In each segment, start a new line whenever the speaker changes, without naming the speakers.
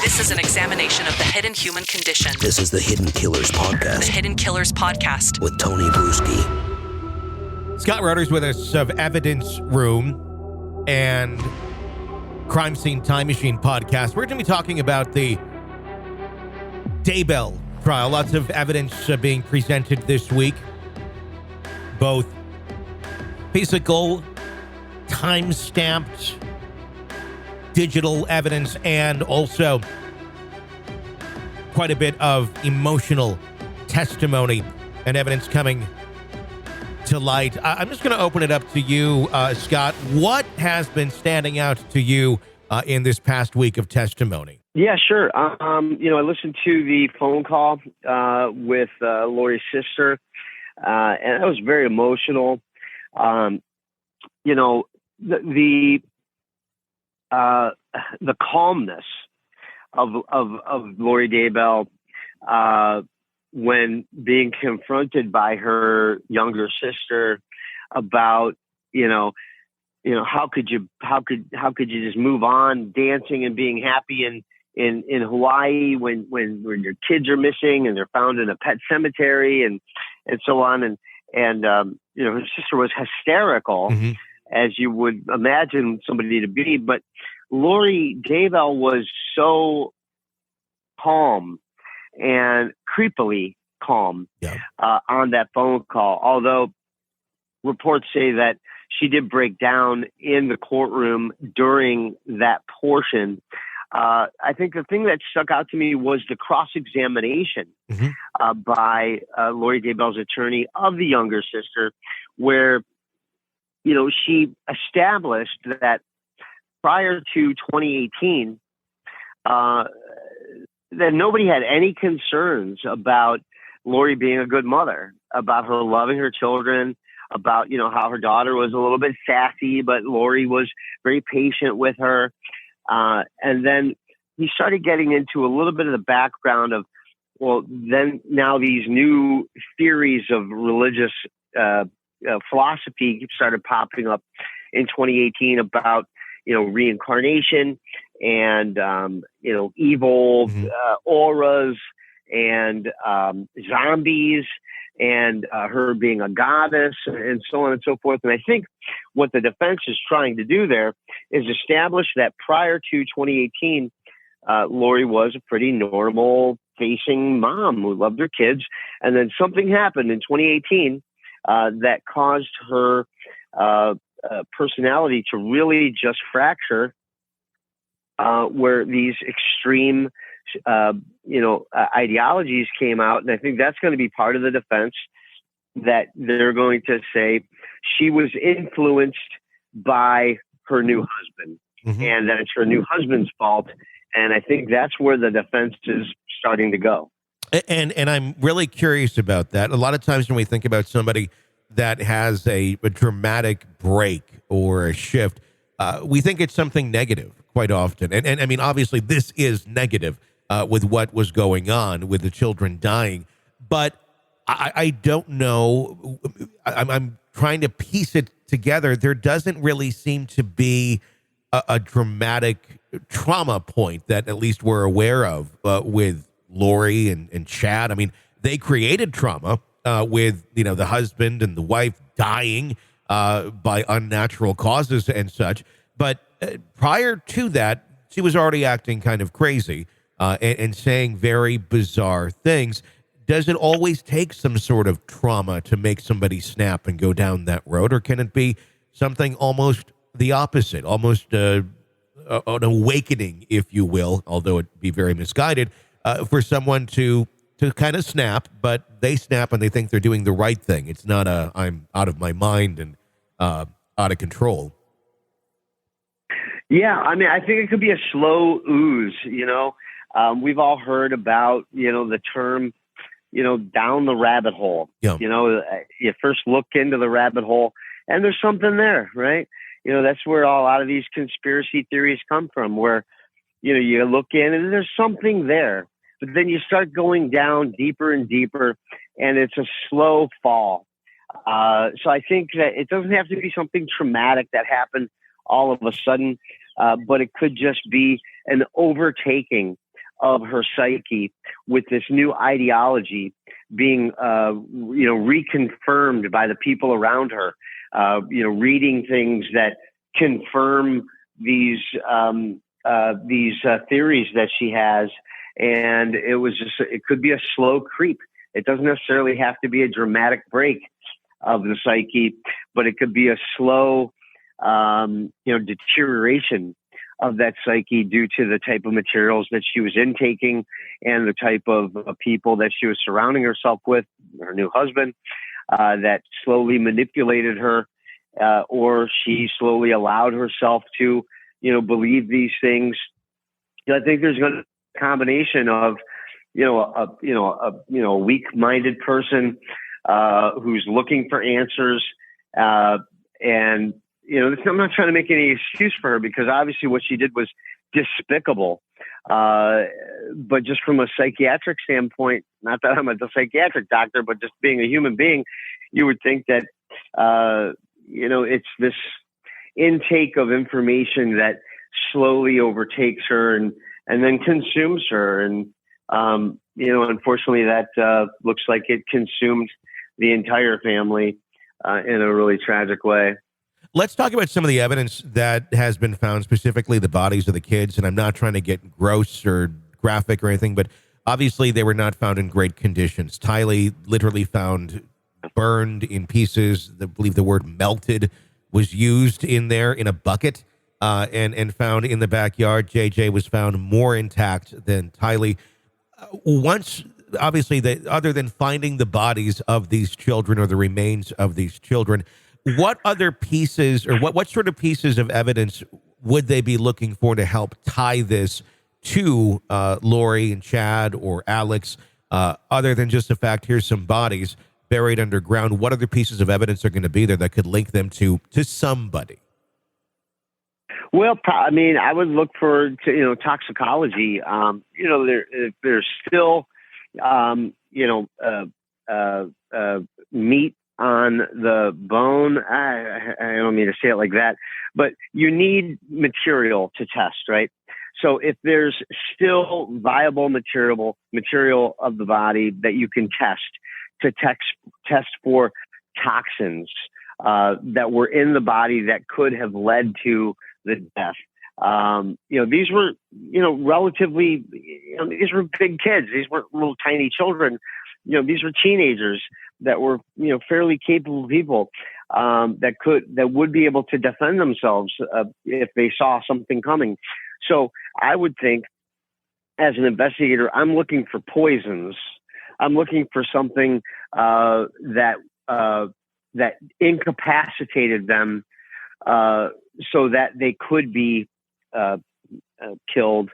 This is an examination of the hidden human condition.
This is the Hidden Killers Podcast.
The Hidden Killers Podcast.
With Tony Bruschi.
Scott Rutter's with us of Evidence Room and Crime Scene Time Machine Podcast. We're going to be talking about the Daybell trial. Lots of evidence being presented this week. Both physical, time-stamped, digital evidence, and also quite a bit of emotional testimony and evidence coming to light. I'm just going to open it up to you, Scott. What has been standing out to you in this past week of testimony?
Yeah, sure. I listened to the phone call with Lori's sister, and that was very emotional. The calmness of Lori Daybell when being confronted by her younger sister about how could you just move on dancing and being happy in Hawaii when your kids are missing and they're found in a pet cemetery and so on and her sister was hysterical.
Mm-hmm.
As you would imagine somebody to be. But Lori Daybell was so calm and creepily calm on that phone call. Although reports say that she did break down in the courtroom during that portion. I think the thing that stuck out to me was the cross-examination by Lori Daybell's attorney of the younger sister, where she established that prior to 2018, that nobody had any concerns about Lori being a good mother, about her loving her children, about, how her daughter was a little bit sassy, but Lori was very patient with her. And then he started getting into a little bit of the background of, now these new theories of religious philosophy started popping up in 2018 about, reincarnation and, evil auras and zombies and her being a goddess and so on and so forth. And I think what the defense is trying to do there is establish that prior to 2018, Lori was a pretty normal facing mom who loved her kids. And then something happened in 2018 that caused her personality to really just fracture, where these extreme, ideologies came out. And I think that's going to be part of the defense, that they're going to say she was influenced by her new husband and that it's her new husband's fault. And I think that's where the defense is starting to go.
And I'm really curious about that. A lot of times when we think about somebody that has a dramatic break or a shift, we think it's something negative quite often. And I mean, obviously this is negative with what was going on with the children dying. But I don't know. I'm trying to piece it together. There doesn't really seem to be a dramatic trauma point that at least we're aware of with Lori and Chad. I mean, they created trauma with, the husband and the wife dying by unnatural causes and such. But prior to that, she was already acting kind of crazy and saying very bizarre things. Does it always take some sort of trauma to make somebody snap and go down that road? Or can it be something almost the opposite, almost an awakening, if you will, although it be very misguided, for someone to kind of snap, but they snap and they think they're doing the right thing. It's not I'm out of my mind and out of control.
Yeah, I mean, I think it could be a slow ooze, We've all heard about, the term, down the rabbit hole.
Yeah.
You first look into the rabbit hole and there's something there, right? That's where a lot of these conspiracy theories come from, where, you look in and there's something there, but then you start going down deeper and deeper and it's a slow fall. So I think that it doesn't have to be something traumatic that happened all of a sudden, but it could just be an overtaking of her psyche with this new ideology being, reconfirmed by the people around her, reading things that confirm these theories that she has. And it could be a slow creep. It doesn't necessarily have to be a dramatic break of the psyche, but it could be a slow, deterioration of that psyche due to the type of materials that she was intaking and the type of people that she was surrounding herself with, her new husband, that slowly manipulated her, or she slowly allowed herself to, believe these things. I think there's going to be a combination of, a weak-minded person who's looking for answers, and I'm not trying to make any excuse for her, because obviously what she did was despicable. But just from a psychiatric standpoint, not that I'm a psychiatric doctor, but just being a human being, you would think that it's this intake of information that slowly overtakes her and then consumes her. And, unfortunately that looks like it consumed the entire family in a really tragic way.
Let's talk about some of the evidence that has been found, specifically the bodies of the kids. And I'm not trying to get gross or graphic or anything, but obviously they were not found in great conditions. Tylee literally found burned in pieces. I believe the word melted was used in there in a bucket and found in the backyard. JJ was found more intact than Tylee. Once, obviously, other than finding the bodies of these children or the remains of these children, what other pieces or what sort of pieces of evidence would they be looking for to help tie this to Lori and Chad or Alex, other than just the fact here's some bodies buried underground? What other pieces of evidence are going to be there that could link them to somebody?
Well, I would look for toxicology. There's still meat on the bone. I don't mean to say it like that, but you need material to test, right? So if there's still viable material of the body that you can test for toxins that were in the body that could have led to the death. These were, relatively, these were big kids. These weren't little tiny children. These were teenagers that were, fairly capable people that would be able to defend themselves if they saw something coming. So I would think, as an investigator, I'm looking for poisons. I'm looking for something that incapacitated them so that they could be killed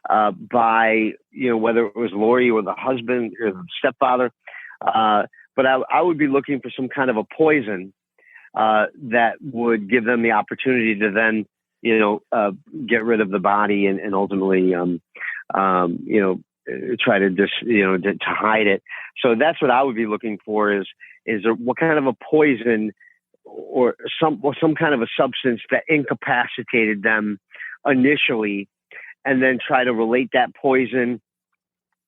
by, whether it was Lori or the husband or the stepfather. But I would be looking for some kind of a poison that would give them the opportunity to then, get rid of the body and ultimately, try to just, to hide it. So that's what I would be looking for is what kind of a poison or some kind of a substance that incapacitated them initially, and then try to relate that poison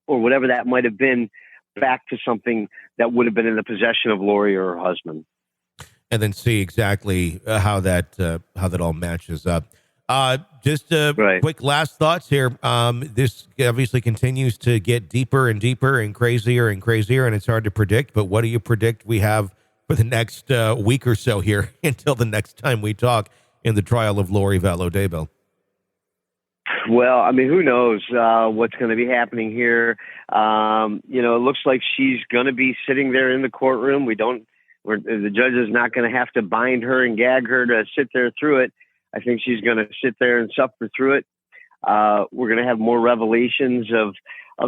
or whatever that might have been back to something that would have been in the possession of Lori or her husband.
And then see exactly how that all matches up. Just quick last thoughts here. This obviously continues to get deeper and deeper and crazier, and it's hard to predict. But what do you predict we have for the next week or so here until the next time we talk in the trial of Lori Vallow Daybell?
Well, who knows what's going to be happening here? It looks like she's going to be sitting there in the courtroom. The judge is not going to have to bind her and gag her to sit there through it. I think she's going to sit there and suffer through it. We're going to have more revelations of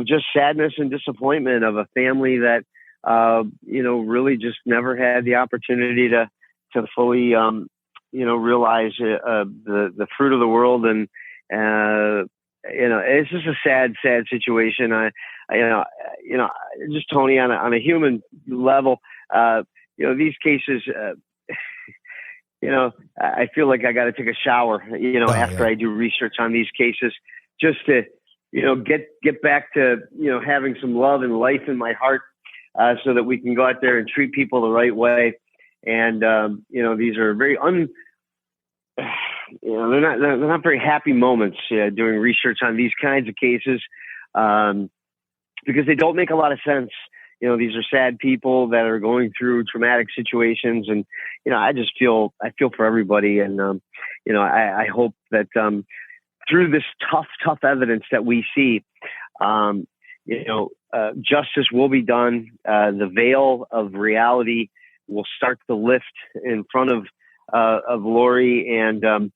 just sadness and disappointment of a family that, really just never had the opportunity to fully, realize the fruit of the world. And, it's just a sad situation. Just Tony, on a human level, these cases, I feel like I got to take a shower, after I do research on these cases, just to get back to, having some love and life in my heart, so that we can go out there and treat people the right way. And, these are very they're not very happy moments doing research on these kinds of cases, because they don't make a lot of sense. These are sad people that are going through traumatic situations, and I feel for everybody, and I hope that through this tough evidence that we see, justice will be done. The veil of reality will start to lift in front of Lori, and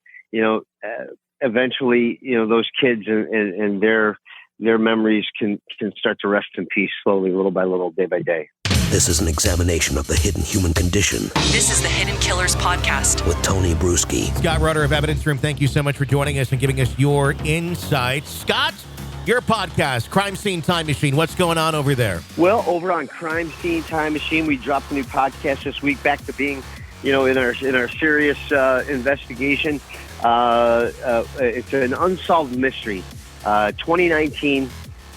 eventually, those kids and their memories can start to rest in peace slowly, little by little, day by day.
This is an examination of the hidden human condition.
This is the Hidden Killers Podcast
with Tony Bruschi.
Scott Rutter of Evidence Room, thank you so much for joining us and giving us your insights. Scott, your podcast, Crime Scene Time Machine, what's going on over there?
Well, over on Crime Scene Time Machine, we dropped a new podcast this week, back to being, in our serious investigation. It's an unsolved mystery. 2019,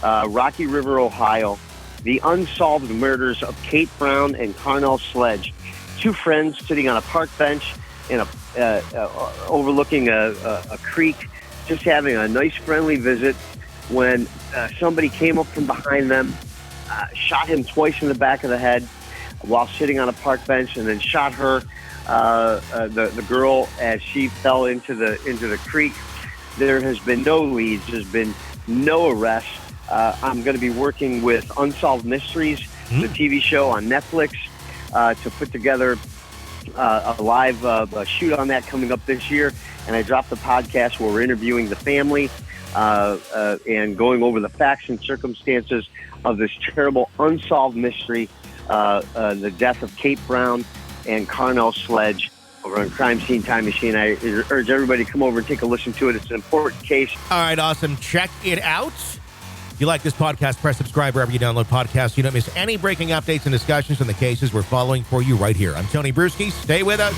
Rocky River, Ohio. The unsolved murders of Kate Brown and Carnell Sledge. Two friends sitting on a park bench in overlooking a creek, just having a nice friendly visit, when somebody came up from behind them, shot him twice in the back of the head while sitting on a park bench, and then shot her, the girl, as she fell into the creek. There has been no leads. There's been no arrests. I'm going to be working with Unsolved Mysteries, the TV show on Netflix, to put together a live shoot on that coming up this year. And I dropped the podcast where we're interviewing the family and going over the facts and circumstances of this terrible unsolved mystery, the death of Kate Brown and Carnell Sledge, over on Crime Scene Time Machine. I urge everybody to come over and take a listen to it. It's an important case.
All right, awesome. Check it out. If you like this podcast, press subscribe wherever you download podcasts. You don't miss any breaking updates and discussions on the cases we're following for you right here. I'm Tony Bruschi. Stay with us.